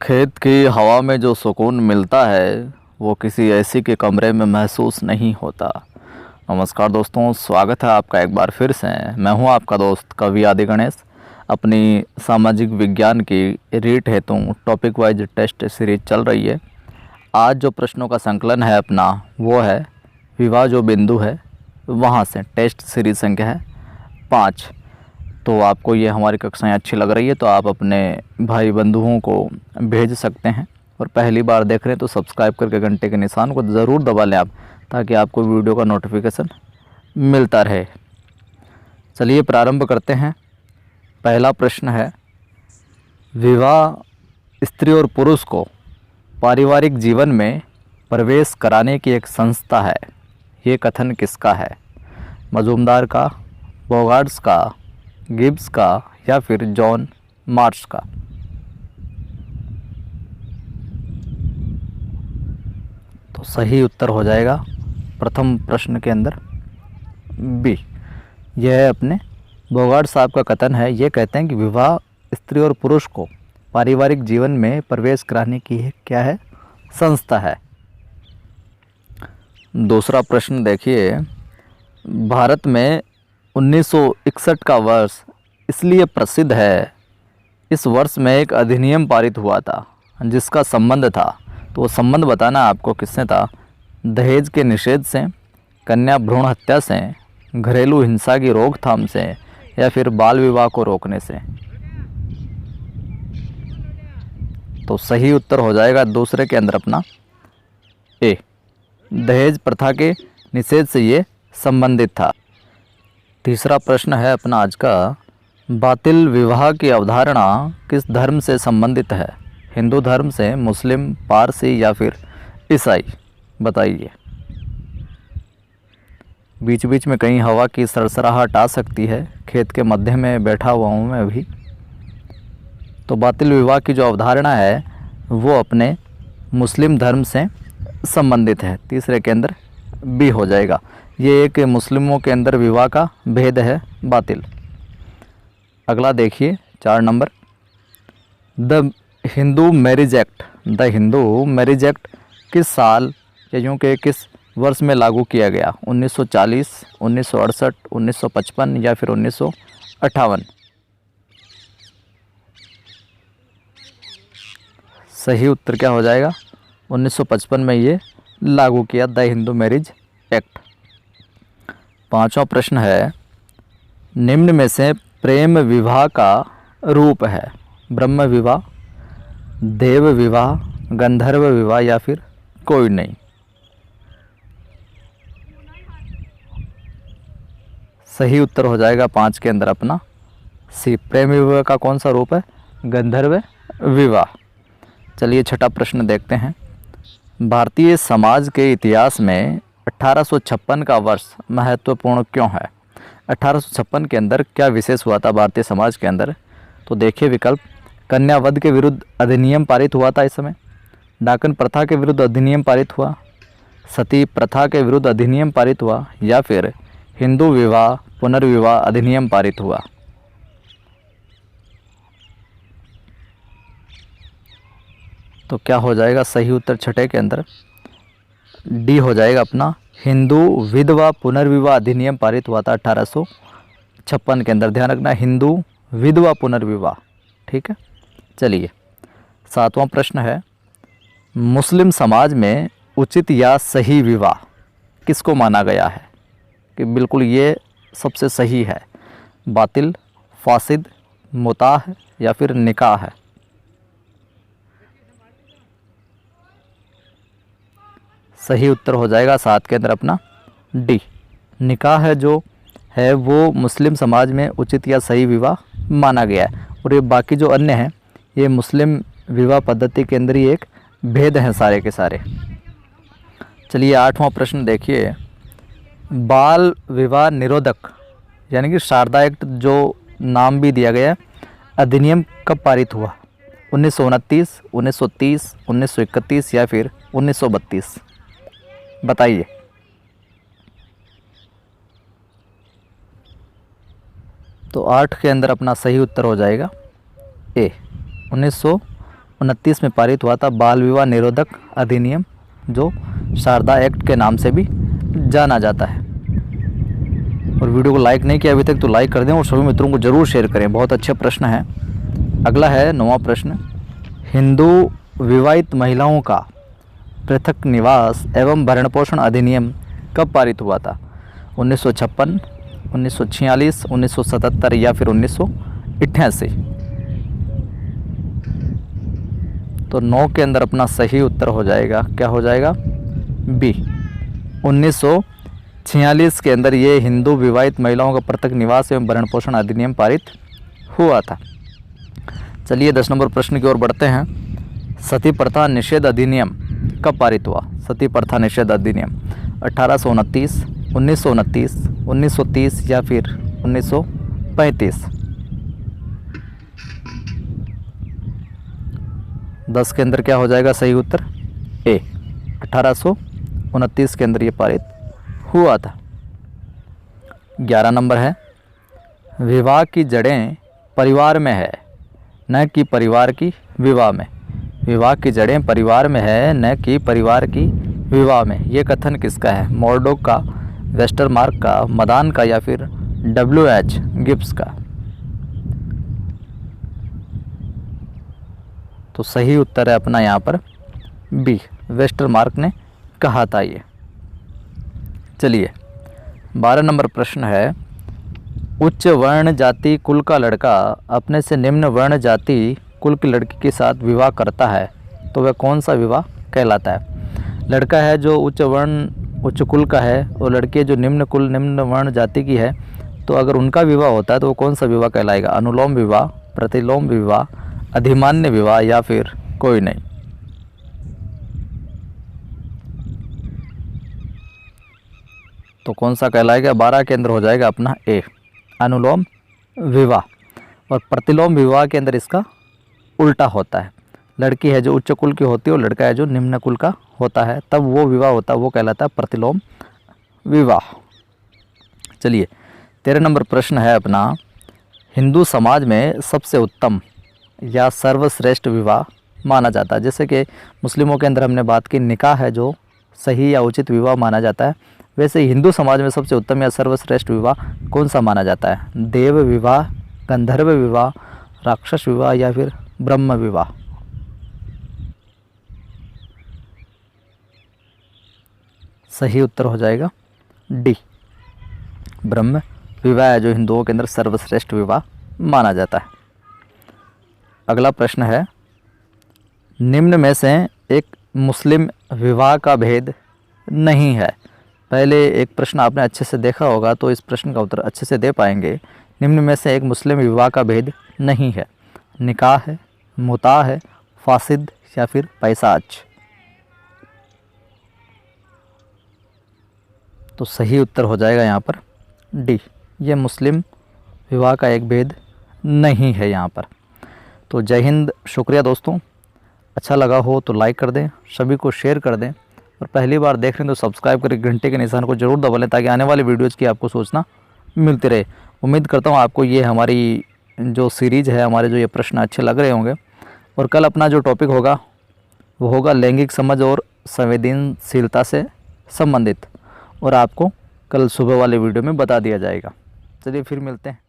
खेत की हवा में जो सुकून मिलता है वो किसी एसी के कमरे में महसूस नहीं होता। नमस्कार दोस्तों, स्वागत है आपका एक बार फिर से। मैं हूं आपका दोस्त कवि आदि गणेश। अपनी सामाजिक विज्ञान की रीट हेतु टॉपिक वाइज टेस्ट सीरीज चल रही है। आज जो प्रश्नों का संकलन है अपना वो है विवाह जो बिंदु है वहाँ से। टेस्ट सीरीज संख्या है 5। तो आपको ये हमारी कक्षाएं अच्छी लग रही है तो आप अपने भाई बंधुओं को भेज सकते हैं। और पहली बार देख रहे हैं तो सब्सक्राइब करके घंटे के निशान को ज़रूर दबा लें आप, ताकि आपको वीडियो का नोटिफिकेशन मिलता रहे। चलिए प्रारंभ करते हैं। पहला प्रश्न है, विवाह स्त्री और पुरुष को पारिवारिक जीवन में प्रवेश कराने की एक संस्था है। ये कथन किसका है? मजूमदार का, बोगार्ट्स का, गिब्स का या फिर जॉन मार्श का? तो सही उत्तर हो जाएगा प्रथम प्रश्न के अंदर बी। यह है अपने बोगार्ट साहब का कथन है। ये कहते हैं कि विवाह स्त्री और पुरुष को पारिवारिक जीवन में प्रवेश कराने की क्या है? संस्था है। दूसरा प्रश्न देखिए, भारत में 1961 का वर्ष इसलिए प्रसिद्ध है, इस वर्ष में एक अधिनियम पारित हुआ था जिसका संबंध था, तो वो संबंध बताना आपको किससे था? दहेज के निषेध से, कन्या भ्रूण हत्या से, घरेलू हिंसा की रोकथाम से या फिर बाल विवाह को रोकने से? तो सही उत्तर हो जाएगा दूसरे के अंदर अपना ए, दहेज प्रथा के निषेध से ये संबंधित था। तीसरा प्रश्न है अपना आज का, बातिल विवाह की अवधारणा किस धर्म से संबंधित है? हिंदू धर्म से, मुस्लिम, पारसी या फिर ईसाई? बताइए। बीच बीच में कहीं हवा की सरसराहट आ सकती है, खेत के मध्य में बैठा हुआ हूँ मैं अभी। तो बातिल विवाह की जो अवधारणा है वो अपने मुस्लिम धर्म से संबंधित है। तीसरे के अंदर बी हो जाएगा। ये एक मुस्लिमों के अंदर विवाह का भेद है बातिल। अगला देखिए 4 number, the Hindu marriage act. The Hindu marriage act किस साल या यूँ कि किस वर्ष में लागू किया गया? 1940, 1968, 1955 या फिर 1958? सही उत्तर क्या हो जाएगा? 1955 में ये लागू किया, द हिंदू मैरिज एक्ट। पांचवा प्रश्न है, निम्न में से प्रेम विवाह का रूप है? ब्रह्म विवाह, देव विवाह, गंधर्व विवाह या फिर कोई नहीं? सही उत्तर हो जाएगा 5 के अंदर अपना सी। प्रेम विवाह का कौन सा रूप है? गंधर्व विवाह। चलिए छठा प्रश्न देखते हैं। भारतीय समाज के इतिहास में 1856 का वर्ष महत्वपूर्ण क्यों है? 1856 के अंदर क्या विशेष हुआ था भारतीय समाज के अंदर? तो देखिए विकल्प, कन्या वध के विरुद्ध अधिनियम पारित हुआ था इस समय, डाकन प्रथा के विरुद्ध अधिनियम पारित हुआ, सती प्रथा के विरुद्ध अधिनियम पारित हुआ या फिर हिंदू विवाह पुनर्विवाह अधिनियम पारित हुआ? तो क्या हो जाएगा सही उत्तर छठे के अंदर? डी हो जाएगा अपना, हिंदू विधवा पुनर्विवाह अधिनियम पारित हुआ था 1856 के अंदर। ध्यान रखना, हिंदू विधवा पुनर्विवाह। ठीक है। चलिए 7वां प्रश्न है, मुस्लिम समाज में उचित या सही विवाह किसको माना गया है कि बिल्कुल ये सबसे सही है? बातिल, फासिद, मुताह या फिर निकाह है? सही उत्तर हो जाएगा 7 के अंदर अपना डी, निकाह है जो है वो मुस्लिम समाज में उचित या सही विवाह माना गया है। और ये बाकी जो अन्य हैं ये मुस्लिम विवाह पद्धति के अंदर ही एक भेद हैं सारे के सारे। चलिए 8वां प्रश्न देखिए, बाल विवाह निरोधक यानी कि शारदा एक्ट जो नाम भी दिया गया अधिनियम कब पारित हुआ? 1929, 1930, 1931 या फिर 1932? बताइए। तो 8 के अंदर अपना सही उत्तर हो जाएगा ए, 1929 1929 में पारित हुआ था बाल विवाह निरोधक अधिनियम, जो शारदा एक्ट के नाम से भी जाना जाता है। और वीडियो को लाइक नहीं किया अभी तक तो लाइक कर दें और सभी मित्रों को जरूर शेयर करें। बहुत अच्छे प्रश्न है। अगला है 9वां प्रश्न, हिंदू विवाहित महिलाओं का पृथक निवास एवं भरण पोषण अधिनियम कब पारित हुआ था? 1956, 1946, 1977 या फिर 1988? तो 9 के अंदर अपना सही उत्तर हो जाएगा, क्या हो जाएगा? बी, 1946 के अंदर ये हिंदू विवाहित महिलाओं का पृथक निवास एवं भरण पोषण अधिनियम पारित हुआ था। चलिए 10 नंबर प्रश्न की ओर बढ़ते हैं। सती प्रथा निषेध अधिनियम कब पारित हुआ? सती प्रथा निषेध अधिनियम 1829, 1929, 1930 या फिर 1935? 10 के अंदर क्या हो जाएगा सही उत्तर? ए, 1829 के अंदर ये पारित हुआ था। 11 नंबर है, विवाह की जड़ें परिवार में है न कि परिवार की विवाह में। विवाह की जड़ें परिवार में है न कि परिवार की विवाह में, ये कथन किसका है? मॉर्डॉक का, वेस्टरमार्क का, मदान का या फिर W.H. गिब्स का? तो सही उत्तर है अपना यहाँ पर बी, वेस्टरमार्क ने कहा था ये। चलिए 12 नंबर प्रश्न है, उच्च वर्ण जाति कुल का लड़का अपने से निम्न वर्ण जाति कुल की लड़की के साथ विवाह करता है तो वह कौन सा विवाह कहलाता है? लड़का है जो उच्च कुल का है और लड़की है जो निम्न वर्ण जाति की है, तो अगर उनका विवाह होता है तो वो कौन सा विवाह कहलाएगा? अनुलोम विवाह, प्रतिलोम विवाह, अधिमान्य विवाह या फिर कोई नहीं? तो कौन सा कहलाएगा? 12 के अंदर हो जाएगा अपना ए, अनुलोम विवाह। और प्रतिलोम विवाह के अंदर इसका उल्टा होता है। लड़की है जो उच्च कुल की होती है और लड़का है जो निम्न कुल का होता है, तब वो विवाह होता है, वो कहलाता है प्रतिलोम विवाह। चलिए 13 नंबर प्रश्न है अपना, हिंदू समाज में सबसे उत्तम या सर्वश्रेष्ठ विवाह माना जाता है? जैसे कि मुस्लिमों के अंदर हमने बात की निकाह है जो सही या उचित विवाह माना जाता है, वैसे ही हिंदू समाज में सबसे उत्तम या सर्वश्रेष्ठ विवाह कौन सा माना जाता है? देव विवाह, गंधर्व विवाह, राक्षस विवाह या फिर ब्रह्म विवाह? सही उत्तर हो जाएगा डी, ब्रह्म विवाह है जो हिंदुओं के अंदर सर्वश्रेष्ठ विवाह माना जाता है। अगला प्रश्न है, निम्न में से एक मुस्लिम विवाह का भेद नहीं है। पहले एक प्रश्न आपने अच्छे से देखा होगा तो इस प्रश्न का उत्तर अच्छे से दे पाएंगे। निम्न में से एक मुस्लिम विवाह का भेद नहीं है। निकाह है, मुता है, फासिद या फिर पैसाज? तो सही उत्तर हो जाएगा यहाँ पर डी, ये मुस्लिम विवाह का एक भेद नहीं है यहाँ पर। तो जय हिंद, शुक्रिया दोस्तों। अच्छा लगा हो तो लाइक कर दें, सभी को शेयर कर दें और पहली बार देख रहे हैं तो सब्सक्राइब करके घंटे के निशान को जरूर दबा लें ताकि आने वाली वीडियोज़ की आपको सूचना मिलती रहे। उम्मीद करता हूँ आपको ये हमारी जो सीरीज़ है, हमारे जो ये प्रश्न अच्छे लग रहे होंगे। और कल अपना जो टॉपिक होगा वो होगा लैंगिक समझ और संवेदनशीलता से संबंधित, और आपको कल सुबह वाले वीडियो में बता दिया जाएगा। चलिए फिर मिलते हैं।